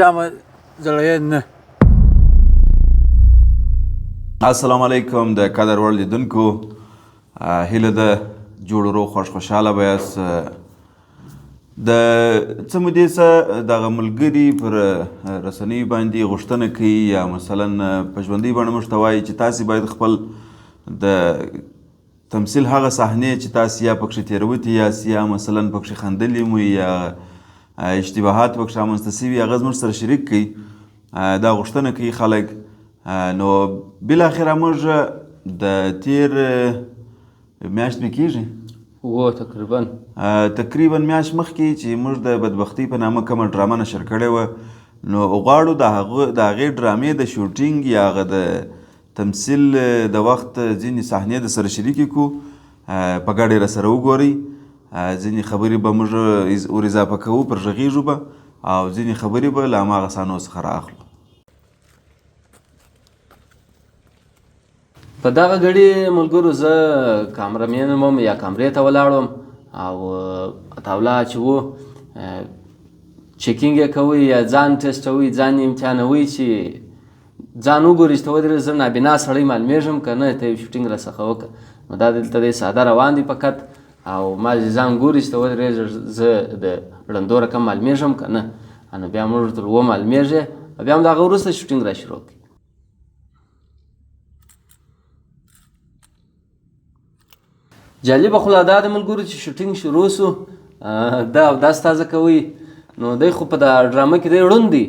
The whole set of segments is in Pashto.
دمه زړه یې نه. السلام علیکم د قدر وړ لیدونکو، هیله ده جوړ روغ خوشحاله به یاست. د څه مودې څه دغه ملګري پر رسنیو باندې غوښتنه کوي یا مثلا په ژوندۍ بڼه موږ ته وایي چې تاسې باید خپل د تمثیل هغه صحنې چې تاسې یا پکښې تېروتي یاست یا مثلا پکښې خندلي مو یا اشتباهات پکښې رامنځته سوي هغه زموږ سره شریک کړي. دا غوښتنه کوي خلک. نو بالاخره موږ د تېر میاشت مې کېږي تقریبا میاشت مخکې چې موږ د بدبختۍ په نامه کومه ډرامه نشر کړې وه، نو غواړو د هغې ډرامې د شوټینګ یا هغه د تمثیل د وخت ځینې صحنې د سره شریکې کړو، په ګډه یې راسره وګورئ. ځینې خبرې به موږ ور اضافه کوو، پر غږیږو به، او ځینې خبرې به له هماغه صحنو څخه رااخلو. په دغه ګړي ملګرو زه کامرمین وم یا کامرې ته ولاړم او طاوله اچوو، چیکینګ یې کوئ یا ځان ټسټوئ، ځان یې امتحانوئ چې ځان وګورئ چې ته ودرېږې زه نابینا سړی معلومېږم که نه، ته یو شوټینګ راڅخه وکړه. نو دا دلته دی ساده روان دی فقط، او ما ځان ګوري چې ته ودرېږې زه د ړندو رقم معلومېږم که نه. نو بیا موږ ورته ومعلومېږې، بیا هم د هغه وروسته شوټینګ را شروع کړي. جالبه خو لا دا د ملګرو چې شوټینګ شروع سو، دا اودس تازه کوئ. نو دی خو په دا ډرامه کې دی ړوند دی،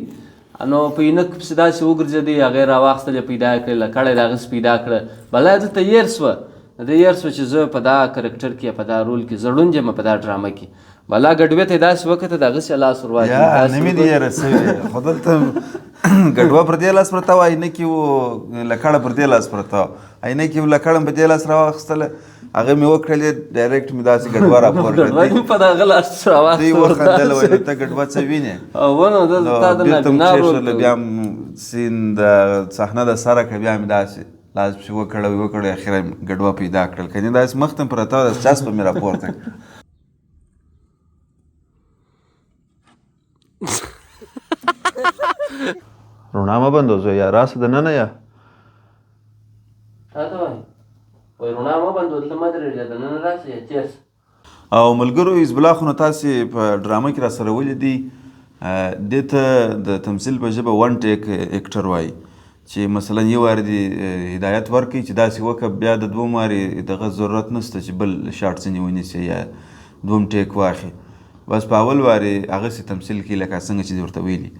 نو په عینک پسې داسې وګرځېدی، هغې یې راواخیستل یې پیدا کړې، لکړه یې د هغسې پیدا کړه. بلا یې دلته یېر سوه، د دې یېر سوه چې زه په دا کرکټر کې یا په دا رول کې زه ړوند یم په دا ډرامه کې. بلا ګډوې ته یې داسې وکتل، د هغسې لاس ور واچوي. نه مې دې یېره سوې، خو دلته ګډوه پر دې لاس پرته وه، عینک یې و لکړه پر دې لاس پرته وه، عینک یې لکړه په دې لاس راواخیستله، هغه مې وکړلې ډایرکټ مې داسې ګډوه راپور کړه، ګډوه مې په دغه لاس راواخیستله. دوی وخندل، ویل ته ګډوه څه وینې؟ ونه دلته تا د نابینا رول کوي. بیا م سین د صحنه د سره کړه، بیا مې داسې لاس پسې وکړه، اخره مې ګډوه پیدا کړل، که نه داسې مخ ته مې پرته وه، داسې چسپه مې راپورته کړه. رڼا مه بندوزه یا راسه دننه یا تا ته وایي وایي رڼا مه بندوه، دلته مه درېږه، دننه راسه یا تېر شه. او ملګرو حزب الله خو نو تاسې په ډرامه کې راسره ولیدئ، دې ته د تمثیل په ژبه ون ټیک اکټر وایي، چې مثلا یو وارې دې هدایت ورکړي چې داسې وکړه، بیا د دوم وارې دغه ضرورت نشته چې بل شاټ ځینې ونیسي یا دوم ټیک واخلي، بس په اول وارې هغسې تمثیل کوي لکه څنګه چې دې ورته ویلي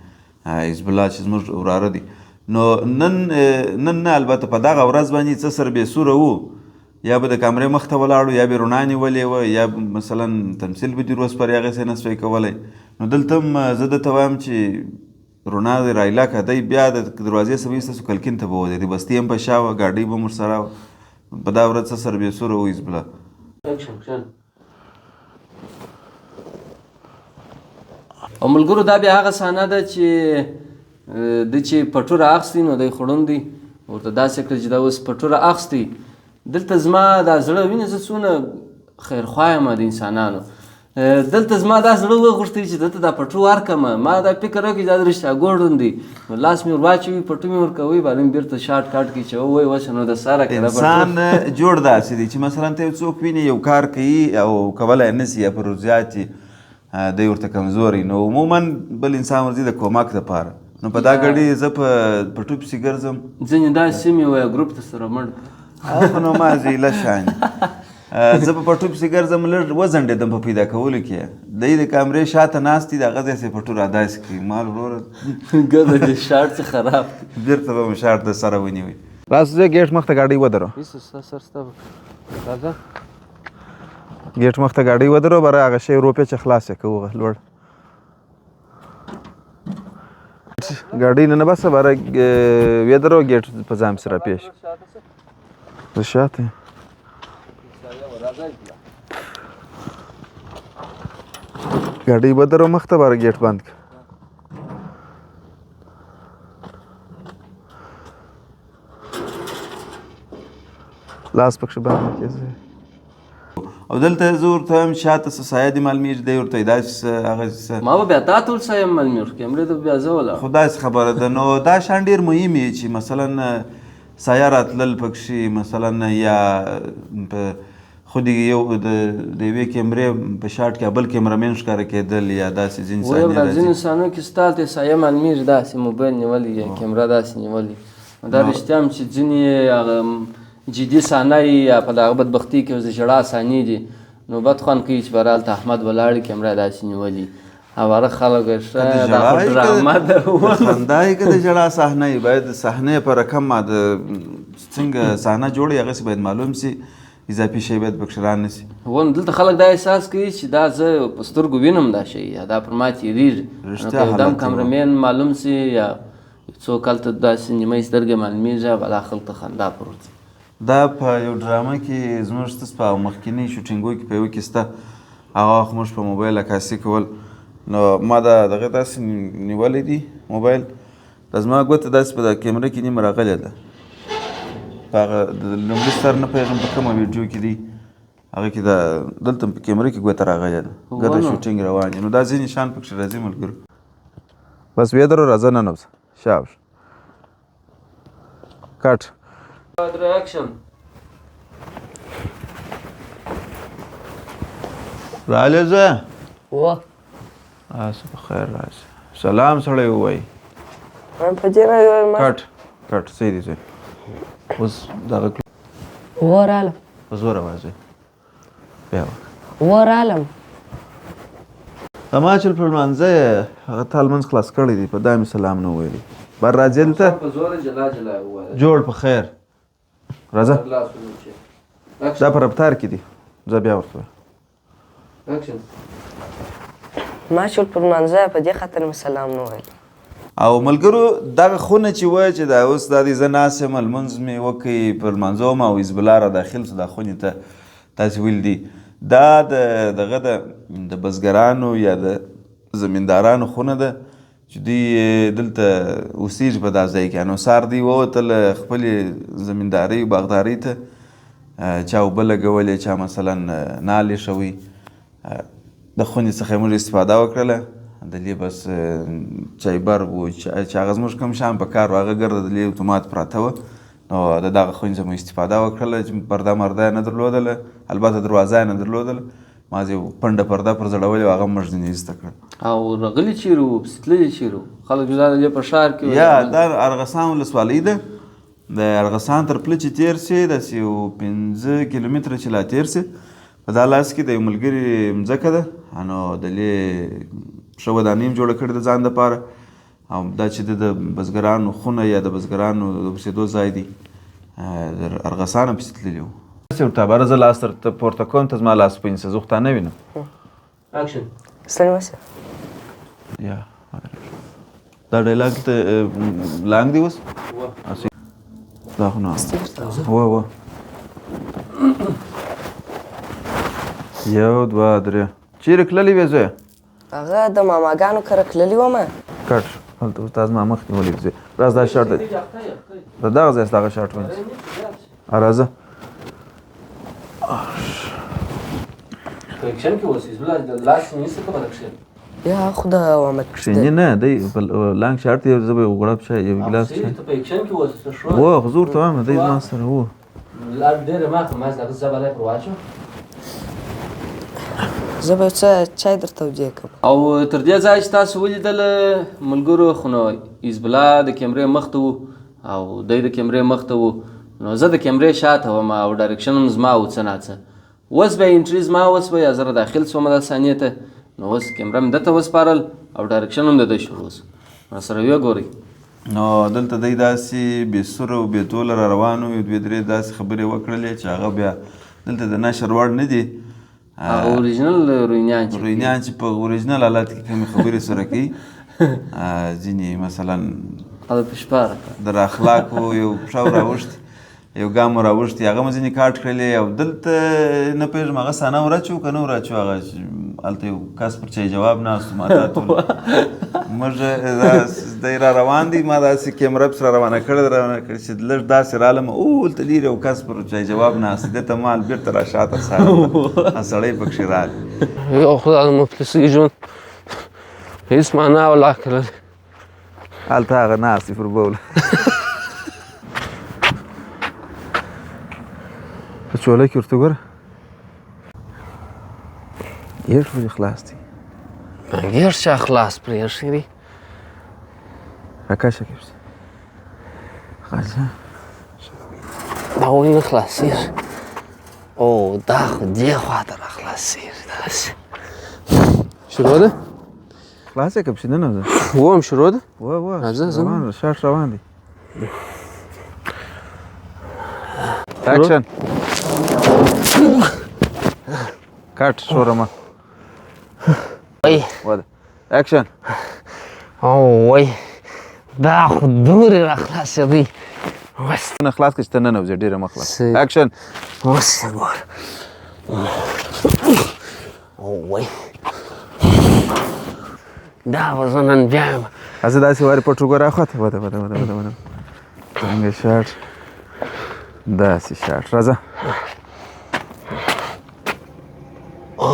حزب الله چې زموږ وراره دي. نو نن نه البته په دغه ورځ باندې څه سر بې سوره وو، یا به د کامرې مخ ته ولاړو، یا به رڼا نیولې وه، یا مثلا تمثیل به دې روز پر هغسې نه سوی کولی. نو دلته هم زه درته وایم چې رڼا دې رایله که دی، بیا د دروازې څخه به ایستاسو کلکین ته به ودرېدې، بستې هم په شا وه، ګاډۍ به هم ورسره وه، په دا ورځ څه سر بې سوره وو حزب الله. او ملګرو دا بیا هغه صحنه ده چې د چې پټوره اخیستي، نو دی خو ړوند دی، ورته داسې کړه چې دا اوس پټوره اخیستي. دلته زما دا زړه وینې زه څونه خیرخوا یم د انسانانو، دلته زما دا زړه وغوښتی چې دلته دا پټو ورکړمه. ما دا فکر وکړي دا د رښتیا ګوړ ړوند دی، نو لاس مې ور واچوي، پټو مې ورکوي، بالا مې بېرته شاټ کاټ کړي چې ووایي اوس نو د سره که انسان جوړ داسې دی چې مثلا ته یو څوک ویني یو کار کوي او کولی یې نسي یا پر زیات دی ورته کمزوری، نو عموما بل انسان ورځي د کومک دپاره. نو په دا ګړي زه په پټو پسې ګرځم، ځینې داسې سیمې وایه ګروپ ته سره مړ خو نو ما زیله شان زه په پټو پسې ګرځم، لږ وځنډېدم په پیدا کولو کې، دی د کامرې شاته ناست دي، د هغه ځای پټو راداسې کوي، ما وروره ګده د شاټ څه خراب بېرته به مې شاټ د سره ونیوي. راسه زه ګیټ مخ ته ګاډۍ ودرو، ګیټ مخ ته ګاډۍ ودرو، بره هغه شی روپې چې خلاص یې کوو لوړ ګاډۍ نه بسه، بره ودرو ګیټ په ځان پسې راپېښ زه شاته ګاډۍ ودرو مخ ته، بره ګیټ بند کړه. لاس پکښې باندې کېږي. او دلته زه ورته وایم شاته څه سایه دې معلومېږي دی ورته داسې څه هغه څه ما به بیا تا ته ورسایم معلومېږي کیمرې ته بیا زه ولاړم خو داسې خبره ده نو دا شیان ډېر مهم یي چې مثلا سایه راتلل پکښې مثلا یا په خو یو د یوې کیمرې په شاټ کې بل کیمرامین ښکاره کېدل یا داسې ځینې ویل دا ځینې انسانو کې ستا ته سایه معلومېږي داسې موبایل نیولي یا کیمره داسې نیولي دا رښتیا هم چې ځینې هغه جدي صحنه یا په دغه بدبختي کې د ژړا صحنې دي نو بد خوند کوي چې بهرحال ته احمد ولاړ کیمره داسې نیولي اواره خلک ښه دا خو ډرامه ده خندا یې که د ژړا صحنه یي باید د صحنې په رقم د څنګه صحنه جوړه هغسې باید معلوم سي اضافي شی باید پکښې رانسي ون دلته خلک دا احساس کوي چې دا زه په سترګو وینم دا شی یا دا پر ما تېرېږي نو که یودم کامرمین معلوم سي یا څوک هلته داسې نیمه سترګې معلومېږي بلا خلک ته خندا پر ورځي دا په یو ډرامه کې زموږ ستاسو په مخکیني شوټینګو کې په یوه کې سته هغه وخت موږ په موبایل عکاسي کول نو ما دا دغه داسې نیولی دی موبایل دا زما ګوته داسې په د کیمره کې نیمه راغلې ده په هغه د لومړي سر نه پوهېږم په کومه ویډیو کې دی هغه کې دا دلته په کیمره کې ګوته راغلې ده ګرده شوټینګ روان دي نو دا ځینې شیان پکښې راځي ملګرو بس ویې درو راځه ننوځه شاباش کټ اکشن رالی زه وه راسه په خیر راسه سلام سړی ووایي په دې نه کټ صحیح دی صحیح اوس دغه ورالم په زور اواز بیا ورالم ما چې په لمانځه یې هغه تا لمونځ خلاص کړی دی په دا مې سلام نه ویلی بر راځې دلته په زوره جلا جلا ووایه جوړ په خیر راځه دا په رفتار کې دي زه بیا ورته اکشن ما چې پر منځه په دې خاطر مې سلام نه ویل او ملګرو دغه خونه چې وایي چې دا اوس دا دی زه ناست یم لمونځ مې وکړئ په لمانځه وم او حزب الله را داخل سو دا خونې ته تاسې ویل دي دا دغه د بزګرانو یا د زمیندارانو خونه ده چې دوی دلته اوسېږي په دا ځای کې نو سار دوی ووتل خپلې زمیندارۍ باغدارۍ ته چا اوبه لګولې چا مثلا نال ایښوی د خونې څخه یې موږ استفاده وکړله دلې بس چایبر و چې هغه زموږ کوم شیان په کار و هغه ګرده دلې اتومات پراته وه نو د دغه خونې څخه مو استفاده وکړله چې پرده مرده یې نه درلودله البته دروازه یې نه درلودله ما یو پنډه پرده پر زړولې وه هغه موږ ځینې ایسته کړل او رغلي چیرې وو پسې تللي چیرې وو خلک دا دلې په ښار کې یا دا ارغسان ولسوالۍ ده د ارغسان تر پله چې تېر سې داسې یو 5 کیلومتره چې لا تېر سې په دا لاس کې د یو ملګري مځکه ده نو دلې ښه ودانۍ هم جوړه کړې ده ځان دپاره او دا چې د بزګرانو خونه یا د بزګرانو د اوسېدو ځای دی د ارغسانه پسې تللي وو هسې ورته باره زه لاس درته پورته کوم ته زما لاس پوینځه زه خو تا نه وینم اکشن ستړی مشه یا دا ډایلاګ ته لانګ دی اوس دا خو نه وه یو دوه درې چیرې تللې وې زویه هغه د ماماګانو کره تللي ومه کټ هلته اوس تا زما مخ نیولې زوی راز دا شاټ دی د دغه ځای دغه شاټ ونیسه راځه اکشن کې اوس حزب الله د لاس نیسه کومه اکشن یا خو د کښېني نه دی لانګ شاټ دی زه به یو غړپ چای یو ګیلاس چای ته په اکشن کې اوس څه شو وه خو زه ورته وایم دی زما سره وو لار ډېره ماخه ما دغه زبله پر واچو زه به څه چای درته توجیه کوم او تر دې ځایه چې تاسو ولیدل ملګرو خو نو حزب الله د کیمرې مخ ته وو او دی د کیمرې مخ ته وو نو زه د کیمرې شاته وم او ډایرکشن هم زما و څه ناڅه اوس به انټري زما وسوه یا زه را داخل سوم دا ثانیې ته نو اوس کیمره مې ده ته وسپارل او ډایرکشن هم د ده شروع سو راسره ویې ګورئ نو دلته دی داسې بې سوره او بې توله را روان وو یو دوې درې داسې خبرې وکړلې چې هغه بیا دلته د نشر وړ نه دي هغه اوریجنل روینیان چې په اوریجنل حالت کې کومې خبرې سره کوي ځینې مثلا هغه په شپاره در اخلاقو یو پښه راوښتي یو ګام مو راوښتي هغه مو ځینې کاټ کړلې او دلته نه پوهېږم هغه صحنه ورچو که نه ورچو هغه هلته یو کس پر چای جواب ناست و ما تا ټول موږ دی را روان دی ما داسې کیمره پسې را روانه کړې چې لږ داسې رالم هلته لرې یو کس پر چای جواب ناست دی دې ته مال بېرته را شاته سړی پکښې راغی یو خدای د مفلسي ژوند هېڅ معنا او لاک نه لري هلته هغه ناست دی پر بوله په چوله کې ورته ګوره ګېټ ولې خلاص دی ګېټ چا خلاص پرېښی دی راکشه کې دا ولې نه خلاصېږي او دا خو دې خواته را خلاصېږي داسې شروع ده خلاص یې که پسې ننوځه ووایم شروع ده راځه روان شاټ روان دی اکشن کټ شورما وده اکشن او وای دا خو دورې را خلاصېدی نه خلاص کړه چې ته ننوځې ډېره مه خلاص اکشن اوس یې ګوره او وای دا به زه نن بیا یم هسې داسې وارې پټ وګوره اخواته وده څنګه شاټ داسې شاټ راځه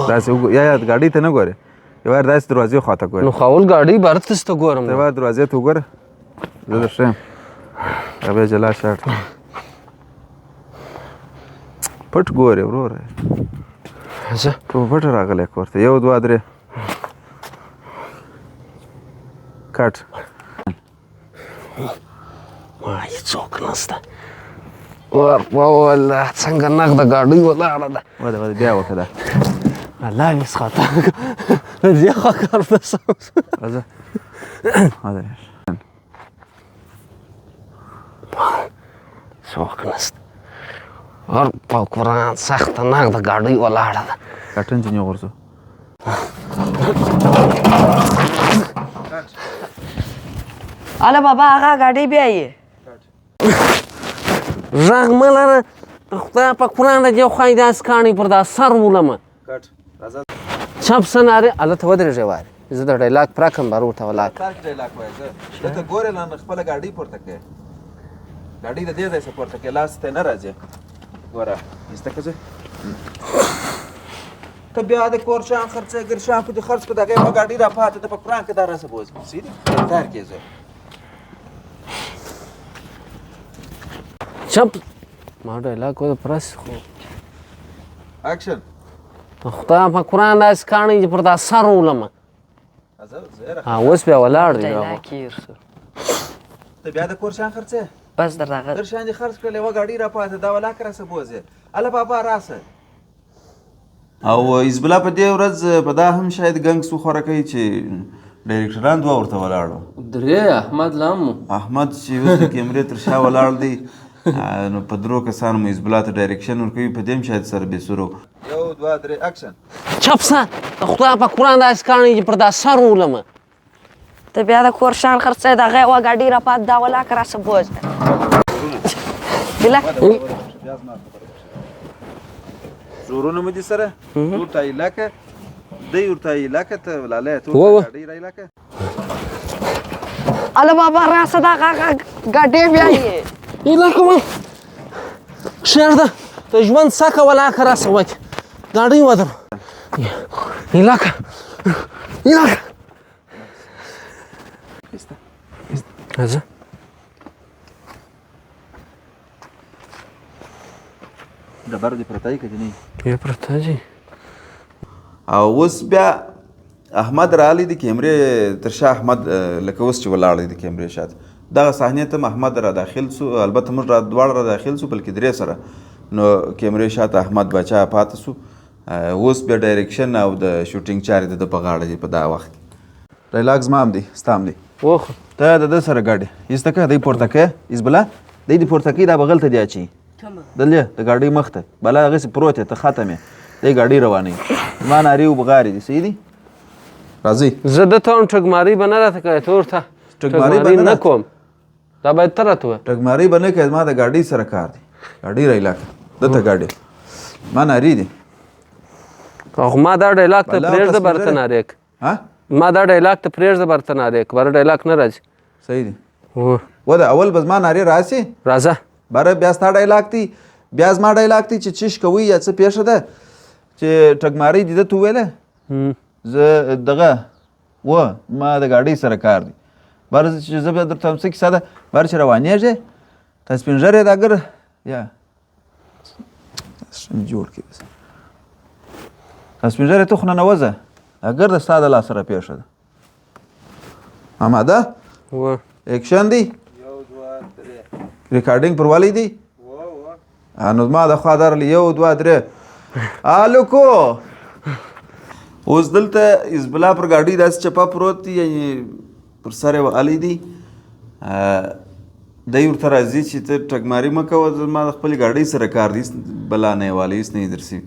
داسې یا ګاډۍ ته نه ګورې یو وار داسې دروازې خواته ګورې نو خاول ګاډۍ برتس ته ګورم یو وار دروازې ته وګوره زه در ښیم بیا جلا شاټ پټ ګورې وروره زه په پټه راغلی کور ته 1 2 3 کټ وای څوک نسته والله څنګه نغده ګاډۍ ولاړه ده وده بیا وکړه دا الله مې خطا دې خوا کار ده راځه څوک نسته هر په قرآن سخته نغده ګاډۍ ولاړه ده کټن ځینې غورځو اله بابا هغه ګاډۍ بیا یې غږ مه لره خدای په قرآن د دې خوای داسې کاڼي پر دا سر ولمه چپ سنارې هلته ودرېږئ وارې زه د ډایلاګ پراکم بار ورته ولاړ دلته ګورې لا خپله ګاډۍ پورته کړې ګاډۍ د دې ځای څخه پورته کړې لاس ته نه راځې ګوره ایسته که زه ته بیا د کور شان خرڅه ګر شان په دې خرڅ کړه د هغې یوه ګاډۍ را پاته ته په قرآن کې دا راسه بوځ سیدي تار کې زه چپ ما ډایلاګ وده پرس خو اکشن خدای په قرآن داسې کاڼي چې پر دا سر ولمه اوس بیا ولاړ دی ډایلاګ یې ورسره ته بیا د کور شان خرڅه بس در راغلی در شان دې خرڅ کړل یوه ګاډۍ را پاته دا ولاکه راسه بوځې الله بابا راسه او حزب الله په دې ورځ په دا هم شاید ګنګس وخوره کوي چې ډایرکټران دوه ورته ولاړ وو درې احمد لامو احمد چې اوس د کیمرې تر شا ولاړ دی نو په درو کسانو مو حزب الله ته ډایرکشن ورکوي په دې هم شاید سره بې سرو 1 2 3 اکشن چپ سه د خدای په قرآن داسې کاڼي چې پر دا سر ولمه ته بیا د کور شان خرڅه د هغې یوه ګاډۍ را پات دا ولاکه راسه بوځه بله زورونه مو دي سره ورته علاقه دی ورته علاقه ته لالی ته ګاډۍ را علاقه اله بابا راسه دا ګاډۍ بیا یې علاقه ما شعر ده د ژوند سکه ولاکه راسه وکړي ګاډۍ ودرو علاقه راځه ډبره دې پرته یي که دې نه یې پرته دي او اوس بیا احمد راغلی د کیمرې تر شا احمد لکه اوس چې ولاړ دی د کیمرې شاته دغه صحنې ته احمد را داخل سو البته موږ دواړه را داخل سو بلکې درې سره نو کیمرې شاته احمد باچا پاته سو اوس بیا ډایرکشن او د شوټینګ چارې د په غاړه دي په دا وخت کې ډایلاګ زما هم دی ستا هم دی وخو ته د ده سره ګاډي ایسته که دی پورته که حزب الله دی دې پورته کوي دا بغل ته دی اچوي دلته د ګاډۍ مخ ته بلا هغسې پروت دی ته ختم یې دی ګاډۍ روانوي زما نارې وبغارې دي صحیح دي راځئ زه ده ته هم ټګمارۍ به نه راته کوې ته ورته ټګمارۍ به نه نه کوم دا باید ته راته ووایې ټګمارۍ به نه کوې زما د ګاډۍ سره کار دی ګاډي رایلاک دته ګاډي ما ناری دي او ما دا ډایلاګ ته بلا پرېږده تصویر برته لري. ناریک ها ما دا ډایلاګ ته پرېږده برته ناریک بره ډایلاګ نه راځي صحیح دي هو و د اول بس ما ناری راسي راځه بره بیا ستا ډایلاګ دی بیا زما ډایلاګ دی چې چیش کوي یا څه پیښه ده چې ټګمارۍ دي ده ته وویله زه دغه ما د ګاډۍ سره کار دی بر چې زه به درته هم څه کیسه ده بر چې روانېږې ته سپین ږیری د اګر یا جوړ کړي بس ته سپین ږیری ته خو ننوځه اګر د ستا د لاس سره پیښه ده آماده و اکشن دی ریکارډینګ پر والی دی نو ما د خوا درلی 1 2 3 الوکو اوس دلته حزب الله پر ګاډۍ داسې چپه پروت دی یعنې پر سر یې وهلی دی دی ورته راځي چې ته ټګماري مه کوه زما د خپلې ګاډۍ سره کار دی بلا نه یې والی هېڅ نه یې درسي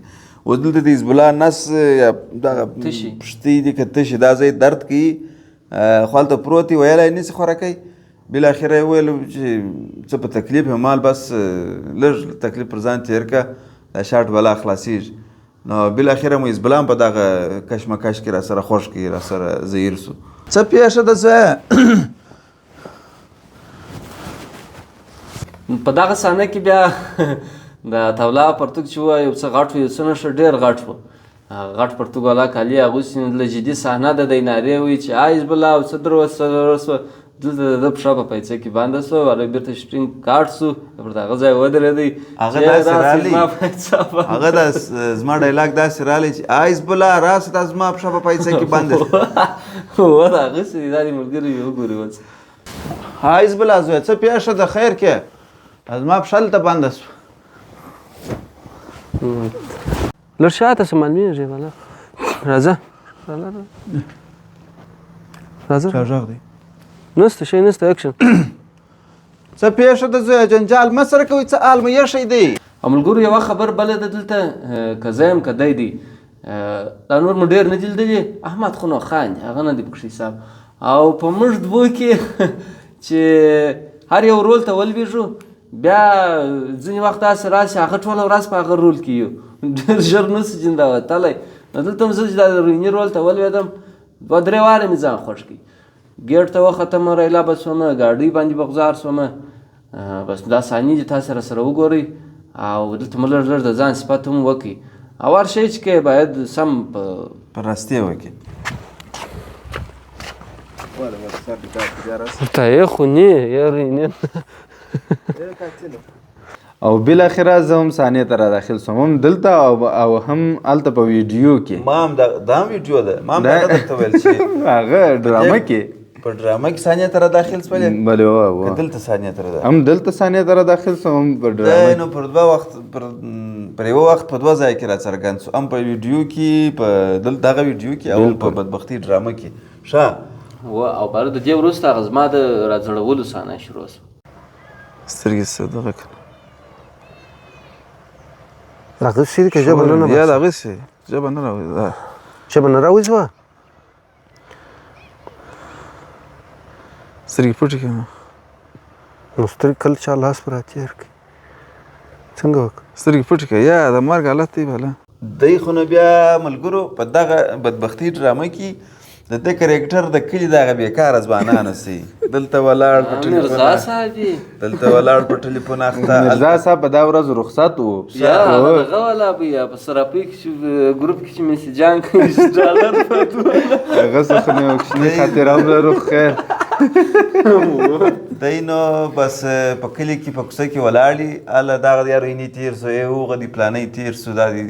اوس دلته د حزب الله نس یا دغه پښتۍ دي که تشي دا ځای درد کوي خو هلته پروت دی ویلی یې نسي خوراکی بالاخره یې وویل چې څه په تکلیف یم مال بس لږ تکلیف پر ځان تېر کړه دا شاټ بلا خلاصېږي نو بالاخره مو حزب الله هم په دغه کشمکش کې را سره خوښ کړي را سره زهیر سو څه پیښه ده څه په دغه صحنه کې بیا د تولا پرتګ چې وه یو څه غټ و یو څه نه ښه ډېر غټ و غټ پرتګ والا کالي اغوستي له جدي صحنه ده دی نارې وایي چې حزب الله او څه دروسوه دلته د پښه په پیڅه کې بنده سوه هغه بېرته شپرینګ کاټ سو پر دغه ځای ودرېدی هغه داسې رالی هغه د زما ډایلاګ داسې رالی چې حزب الله راسه دا زما پښه په پیڅه کې بنده و د هغسې دي دا دې ملګري یې وګوري اوس حزب الله زویه څه پیښه ده خیر کې زما پښه هلته بنده سوه لږ شاته شه معلومېږي والا راځه راځه چا غږ دی نسته شی نسته اکشن څه پیښه ده زویه جنجال مه سره کوئ څه حال مو ایښی دی او ملګرو یوه خبر بله ده دلته که زه یم که دی دی دا نور مو ډېر نه دي لیدلي احمد خو نو خاندي هغه نه دی پکښې حساب او په موږ دوو کې چې هر یو رول ته ولوېږو بیا ځینې وخت داسې راشي هغه ټوله ورځ په هغه رول کې یو ډېر ژر نسو جنده وتلی نو دلته هم زه چې دا روحیني رول ته ولوېدم 2-3 واره مې ځان خوښ کړي ګیټ ته وختم ریلا به سومه ګاډۍ باندې به گزار سومه بس دا صحنې دي تاسې راسره وګورئ او دلته مو لږ لږ د ځان صفت هم وکړئ او هر شی چې کوئ باید سم په راستې وکړي ته یې خو نه یې او بالاخره زه هم صحنې ته را داخل سوم هم دلته او هم هلته په ویډیو کې ما هم دا هم ویډیو ده ما هم دغه درته ویل چې هغه ډرامه کې په ډرامه کې صحنې ته را داخل سولې بلې که دلته صحنې ته را داخل هم دلته صحنې ته را داخل سوم هم په دی ډرامه نو پر یوه وخت په 2 ځای کې را څرګند سو هم په ویډیو کې په دغه ویډیو کې او په بدبختي ډرامه کې ښه او باره د دې وروسته هغه زما د راځړولو صحنه شروع سوه سترګې څه دغه کړه راغلی که ژبه نه یا دغسې ژبه نه راوځي ژبه نه راوځوه سترګې پټې کړه نو سترګې کله چا لاس پر راتېر کړي څنګه وکړه سترګې پټې کړه یا د مرګ حالت دی بله دی خو نو بیا ملګرو په دغه بدبختي ډرامه کې د ده کرکټر د کلي دغه بېکاره ځوانانو سي دلته ولاړ په مرزا صاحب یې دلته ولاړ په ټلیفون اخته مرزا صاحب په دا ورځ رخصت و یا هغه دغه والا به یا په سراپۍ کې چې ګروپ کې چې میسیجان کوي ډالر هغه څه خو نه یو کوچنۍ خاطره هم لرو خیر دی نو بس په کلي کې په کوڅه کې ولاړ دي هله دغه یا روحیني تېر سو هغه دي پلانۍ تېر سو دا دي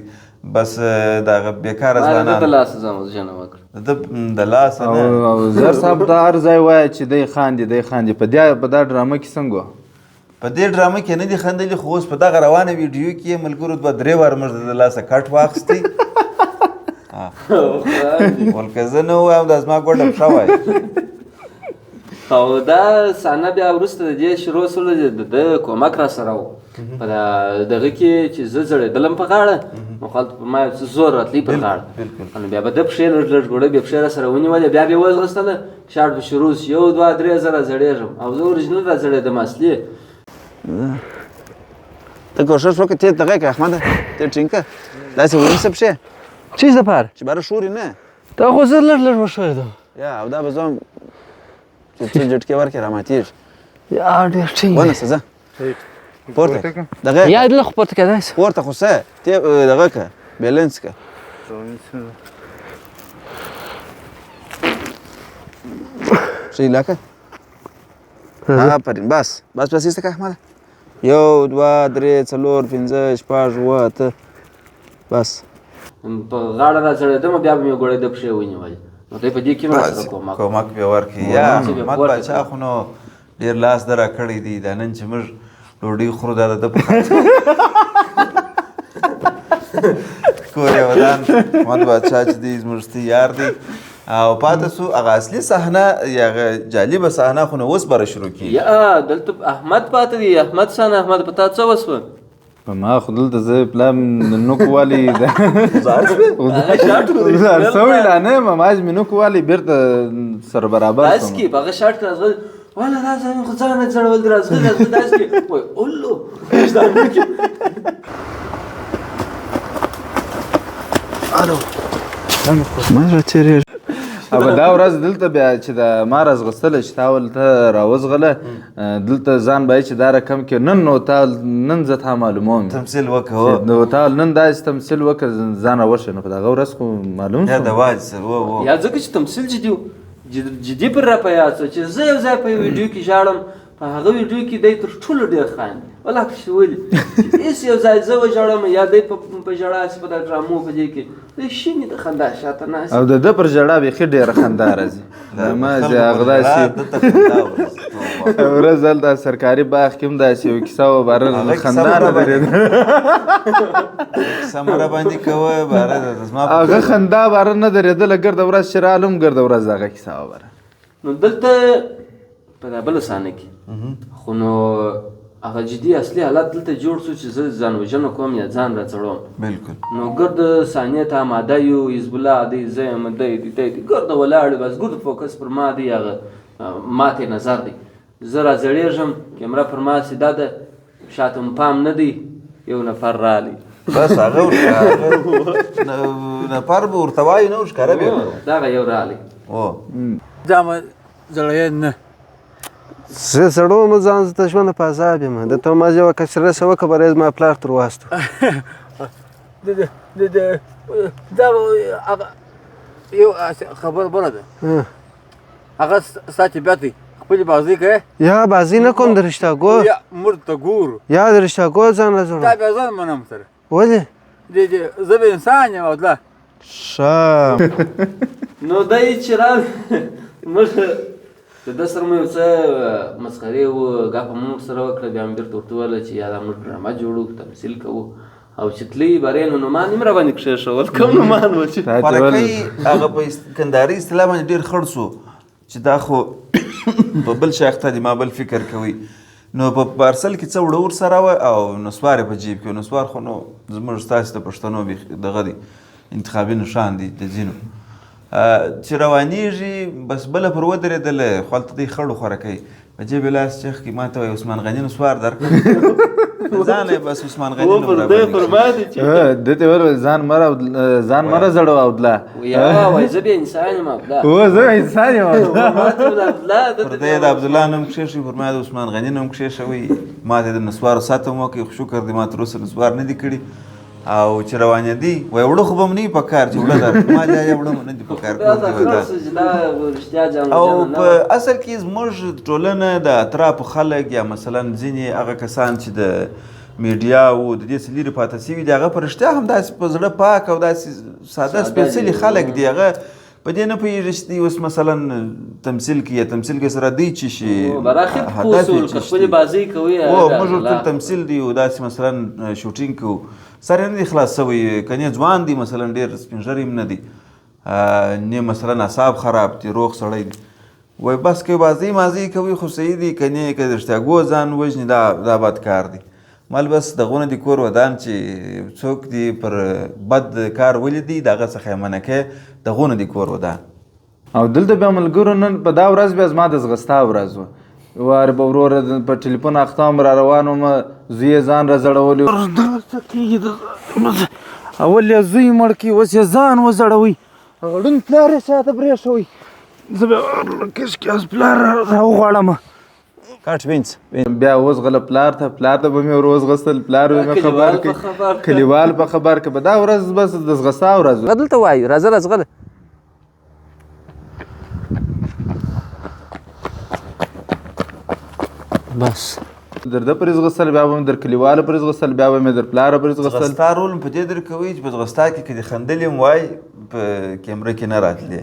بس دغه بېکاره ځوانان د لاسه ځان وژنه وکړه د لاسه نه او زر صاحب دا هر ځای وایه چې دی خاندي په دا ډرامه کې څنګه وه په دې ډرامه کې نه دي خندلي خو اوس په دغه روانه ویډیو کې ملګرو 2-3 واره موږ د لاسه کټ واخیستی ولکه زه نه وایم دا زما ګوډه پښه وای او دا صحنه بیا وروسته د دې شروع سوله د کومک را سره و په دغه کې چې زه زړېدلم په غاړه نو خلکو پر ما یو څه زور راتلی پر غاړه نو بیا به ده پښې لږ لږ ګوړه بیا پښې را سره ونیولې بیا به یې وځغستله شاټ به شروع شي 1-2-3 زره زړېږم او زه اورجینل را زړېدم اصلي ته کوشش وکړه ته دغه کړه احمده ته ټینګ کړه داسې ونیسه پښې چیز دپاره چې باره شوري نه دا خو زه لږ لږ وښویېدم یا او دا به زه هم چې څه جټکې ورکړې راماتېږي یا ډېر ټینګ دی. ونیسه ځه پورته دغه یا دې لږ پورته کېدای شي. پورته خو څه ته دغه کړه بیلنس کړه ښه علاقه آفرین بس ایسته کړه احمده 1 2 3 4 5 6 7 8 په بس غاړه را ځړېدم بیا به مې ګوړې د پښې ونیولې نو دی په دې کې مرسته کومک به ورکړي یا احمد باچا خو نو ډېر لاس در راکړی دی دا نن چې موږ ډوډۍ خورو دا د ده په کور یې ودان احمد باچا چې دی زموږ یار دی او پاته سو هغه اصلي صحنه یا هغه جالبه صحنه خو نو اوس بره شروع کېږي یا دلته احمد پاته دی احمد سان احمد په تا څه وسوه په ما خو دلته زه پلام نوک والي زار سوی لا نه یم ماج مې نوک والي بیرته سره برابر داس کې په هغه شاټ کې راځغل والا دا ځان خو ځان نه ځړول دی راځغل داس کې وای اولو ما راچېرېږي अब دا ورځ دلته بیا چې د ما راځغستله چې تا ولته راوځغله دلته ځان باید چې دا رقم کې نن نو تا نن زه تا معلوموم تمثیل وکړه نو تا نن داسې تمثیل وکړه ځان راوښه نو په دغه ورځ خو معلوم یا شو د واج سر یا ځکه چې تمثیل جدي پر را په یاد څه چې زه یو ځای په ویډیو کې ژاړم په هغه ویډیو کې دی تر ټولو ډېر خاندي والله که ولي هېڅ یو ځای زه وژاړم یا دی په ژړا هسې په دا ډرامو په دې کې دی شینې د خندا شاته ناست او د ده پر ژړا بیخي ډېره خندا راځي ما چې هغه داسې ورځ هلته سرکاري باغ کې هم داسې یو کیسه وه باره خندا نه درېده سمره باندې کوه باره زما هغه خندا باره نه درېدله ګرده ورځ چې رالم ګرده ورځ هغه کیسه وه باره نو دلته په دا بله صحنه کې خو نو هغه جدي اصلي حالت دلته جوړ شو چې زه ځان وژنه کوم یا ځان راڅړوم بالکل نو ګرد صحنې ته آماده یو حزب الله دی زه یم دی ګرده ولاړ بس ګرد فوکس پر ما دی هغه ماته نظر دی زه راځړېږم کیمره پر ما سیده ده شاته م پام نه دی یو نفر رالی بس هغه نفر به ورته وایي نه ورښکاره به دغه یو رالی دا مې زړه نه زه زړوم ځان زه د ژونده په عذاب یم درته ما یوه کچرسه وکړه بری زما پلار تر واستو دا هغه یو خبر بله ده هغه ستا چې بیا دی خپلې بازۍ کوې یا بازي نه کوم د رشتاګو یا مړ ته ګورو یا د رشتاګو ځان دا راځړم بیا ځان منم سره ولې زه به انسان یم او دله ښه نو دی چې راغی موږ د ده سره مو یو څه مسخرې وه ګپه مو ورسره وکړه بیا مې بېرته ورته وویله چې یا دا موږ ډرامه جوړو تمثیل کوو او چې تللي برې نو نومان یې م راباندې کښېښول کوم نومان و چې خوارکۍ هغه په کندهاري اصطلاح باندې ډېر خړ سو چې دا خو په بل شي اخته دي ما بل فکر کوي نو په پارسل کې څه وړه ورسره وه او نسوار یې په جیب کې نسوار خو نو زموږ ستاسې د پښتنو دغه دی انتخابي نښان دی د ځینو چې روانېږي بس بله پر ودرېدله خو هلته دی خړ خوارکۍ په جیب یې لاس چیخ کړي ما ته وایي عثمان غني نسوار درکړه ځان یې بس عثمان غني نوم پر دی پر ما دی چې ده ته ویل ځان مه زړو عبدالله یا وایي زه بیا انسان یم عبدالله هو زه انسان یم پر دی د عبدالله نوم کښېښوي پر ما د عثمان غني نوم کښېښوي ما ته د نسوارو ساتم وکړي خو شکر دی ما تر اوسه نسوار نه دي کړي او چې روانېدي وایي وړه خو به م نه وي په کار چې وړه درکړم ما یا وړه م نه دي په کار او په اصل کې زموږ ټولنه د اطرافو خلک یا مثلا ځینې هغه کسان چې د میډیا و د دې څه لرې پاته سوي دي هغه په رښتیا هم داسې په زړه پاک او داسې ساده سپېڅلي خلک دي هغه په دې نه پوهېږي چې دوی اوس مثلا تمثیل کې یا تمثیل کې سره دوی چې شي هدف یې چې خپلې بازۍ کوي موږ ټول تمثیل دی او داسې مثلا شوټینګ کوو سر یې نه دی خلاص سوی کنې ځوان دی مثلا ډېر سپین ږیری هم نه دی نه مثلا اعصاب خراب دي روغ سړی دی وایي بس که بازۍ مازۍ کوي خو صحیح دي کنې که د رښتیاګو ځان وژني دا بد کار دی مال بس دغونه دي کور ودان چې څوک دي پر بد کار ولیدي د هغه څخه یې منع کوې دغونه دي کور ودان او دلته بیا ملګرو نن په دا ورځ بیا زما د ځغستا ورځ وه وارې به وروره په ټلیفون اخته وم را روان وم زوی یې ځان را زړولی اول یې زوی مړ کړي اوس یې ځان وزړوئ ړوند پلار یې شاته پرېښوئ زه بیا کشکې اوس پلار راوغواړم کاټ وینس بیا وزغله پلار ته به مې ور وزغستل پلار به مې خبر کړي کلیوال په خبر کړه به دا ورځ بس د ځغستا ورځ وه دلته وایو راځه راځغله بس در ده پرې ځغستل بیا به مې در کلیواله پرې ځغستل بیا به مې در پلاره پرې ځغستل ځغستا رول په دې در کوي چې په ځغستا کې که دې خندلې هم وای په کیمره کې نه راتلې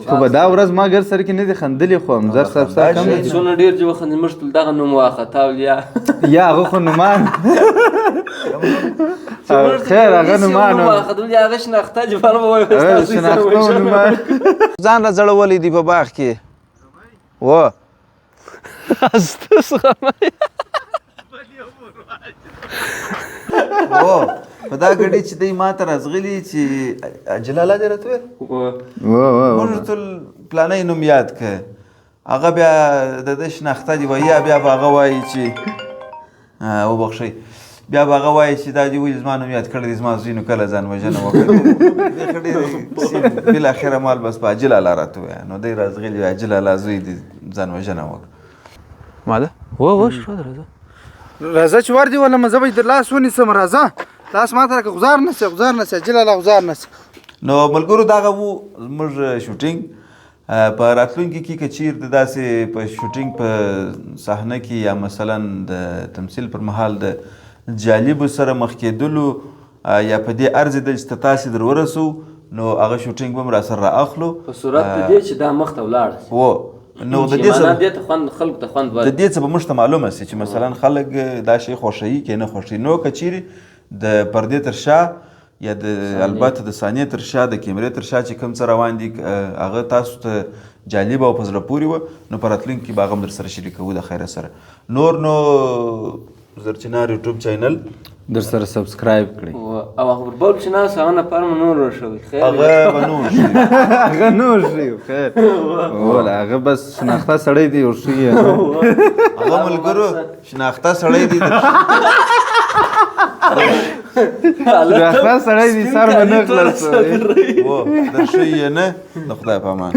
خو به دا ورځ ما ګر سره کې نه دي خندلې خو هم زر صاحب ستا کم څونه ډېر چې وخندل موږ ټول دغه نوم واخته اولیا یا هغه خو نومان خیر هغه نومان هغه شناخته جبر به وایي شناخته و نومان ځان را زړولی دی په باغ کې و په دا ګډې چې دی ما ته راځغلي چې جلاله دې راته ویل موږ ټول پلانی نوم یاد که هغه بیا د ده شناخته دي وایي بیا به هغه وایي چې وبخښئ بیا به هغه وایي چې دا دې ولې زما نوم یاد کړی دی زما زوی نو کله ځان وژنه وکړه بالاخره مال بس په عجل الله راته ووایه نو دی راځغلي وایي عجل الله زوی دې ځان وژنه وکړه ماده و شو راځه راځه چې ور دې ولمه زه به یې در لاس ونیسم راځه لاس ما ته راکړه غزار نسه عجل الله غزار نسه نو ملګرو دغه وو زموږ شوټینګ په راتلونکي کې که چیرته داسې په شوټینګ په صحنه کې یا مثلا د تمثیل پر مهال د جالبو سره مخ کېدلو یا په دې ارزېدل چې تاسې در ورسو نو هغه شوټینګ به هم راسره رااخلو په صورت د دې چې دا مخته ولاړ شي و نو د دې څه خلکو ته خوند د دې څه به موږ ته معلومه سي چې مثلا خلک دا شی خوښوي که نه خوښوي نو که چیرې د پردې تر شا یا د البته د ثانیې تر شا د کیمرې تر شا چې کوم څه روان دي هغه تاسو ته جالب او په زړه پورې وه نو په راتلونکي کې به هغه هم در سره شریکوو د خیره سره نور نو زرچنار یوټیوب چینل در سره سبسکرایب کړئ او هغه پر بل چې ناست هغه لپاره مو نور ورشوي هغه به نور شي هغه نور شي خیر هغه بس شناخته سړی دی ورشي هغه ملګرو شناخته سړی دی شناخته سړی دی سر به نه خلاصوي در شوي یې نه د خدای په امان